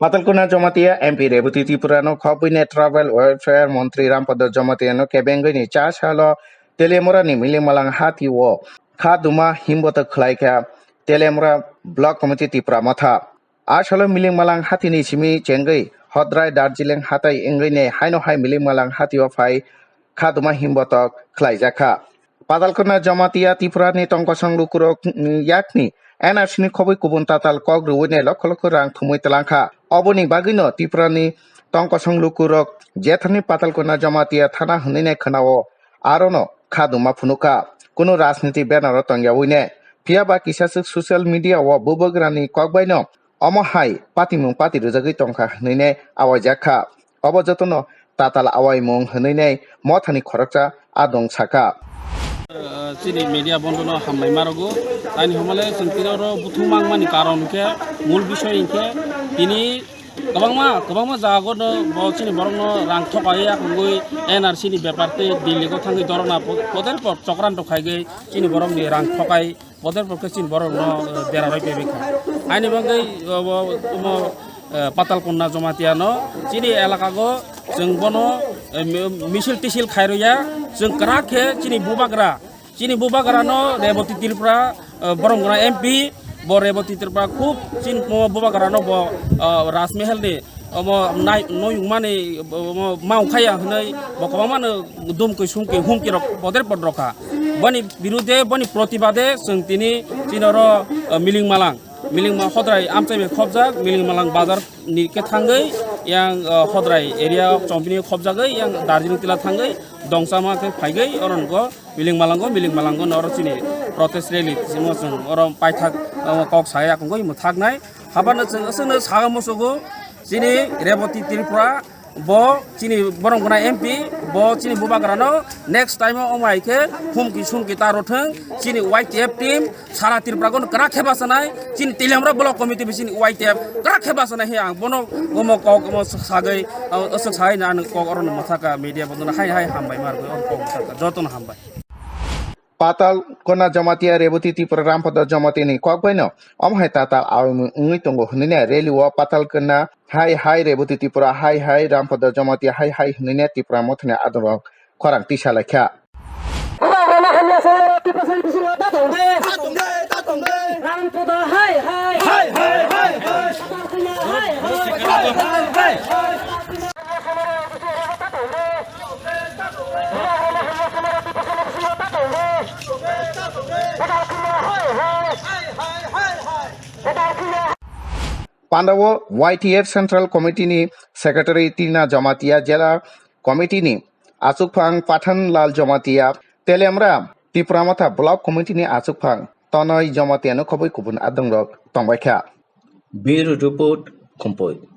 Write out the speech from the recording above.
পাতালকোনা Jamatia MP Rebati ত্রিপুরানো খবইনে tribal welfare মন্ত্রী রামপদ জমাতিয়ানো কেবেঙ্গইনি চা সালো তেলেমরানি মিলিমালাং হাতি ও খা দুমা হিমবত খলাইকা তেলেমরা ব্লক কমিটি ত্রিপুরা মাথা আসলে মিলিমালাং হাতিনি সিমি চেঙ্গই হদ্রাই দার্জিলিং হাতাই এঙ্গইনে হাইনো হাই মিলিমালাং হাতিও ফাই খা দুমা হিমবতক খলাইজাখা পাতালকোনা Jamatia ত্রিপুরানি টংকসং লুকুরক yakni NRC-ni khoboi kubun tatal kok ruwine lokh lokh rang thumui talangkha oboni bagino Triprani tongkosong lukurok jethani Patalkona jamatia thana hunine khanao arono khaduma phunuka kuno rajniti banner tongyaoine phiaba kisasuk social media o bubograni kokbaino omo hai patimung pati rujagui tongkha hunine awajakha obojotono tatal awaimung hunine mothani khorakcha adong saka চিনি media বন্ধন হামবাই মারগো তাই হমালে চিন্তির বুথুমাংমানি কারণ কে মূল বিষয় ইনকে তিনি গোबांमा जागो चिनी बरंग रां थकाय आखुगै NRC नि बेपारते दिल्लीखौ थांगै दरना पदेर पर चक्रान्त खायगै चिनी बरंग नि रां थकाय पदेर पर चिनी बरंग देराराय बेबिखा आइनि बंगै पातालकोना जमातियानो चिनी एलाकागो जों बनो मिसिल टिसिल खायरया जों कराखे चिनी बुबाग्रानो रेबती त्रिपुरा बरंगना MP bo reboti tirpa khub chin bubagarano bo Rajmahal ni noyung mani mau khaya hnai bo kobamano dumkoi sumkoi humki rok poder podroka bani birude bani protibade जों tini chinoro milingmalang hodrai amchai khobjak milingmalang bazar ni ke thangai yang hodrai area chompini khobjagai yang Darjeeling tila thangai dongsama ke phaigai orongo milingmalango nor chini protest rally simosung orom paithak kok saya kongoi muthaknai habana जोंनो सागामोसोगो chini reboti Tripura bo chini borongona MP bo chini bubagrano next time omaike humki sumki tarothang chini YTF team sara Tripura gon kra khebasanai chini tilamra block committee chini YTF kra khebasanai he ang bono gomo kok mo sagai asok sai na kok oron mathaka media bondona hai hambai margo on kok mathaka joton hambai Patalkona jamatia reboti Tripura Rampod jamatini kokbaino omhai tata awimu ungui tongo hunine reli wo Patalkona hai reboti Tripura hai Rampod jamatia hai hunine Tripura mothne adoro khorang tisalakha Pandawo YTF Central Committee ni Secretary Tina Jamatia Jela Committee ni Asukphang Pathan Lal Jamatia Telemra Tripura Matha Block Committee ni Asukphang Tonoi Jamatia no khoboi kubun adongrok tongbaikha Bureau Report Kompoi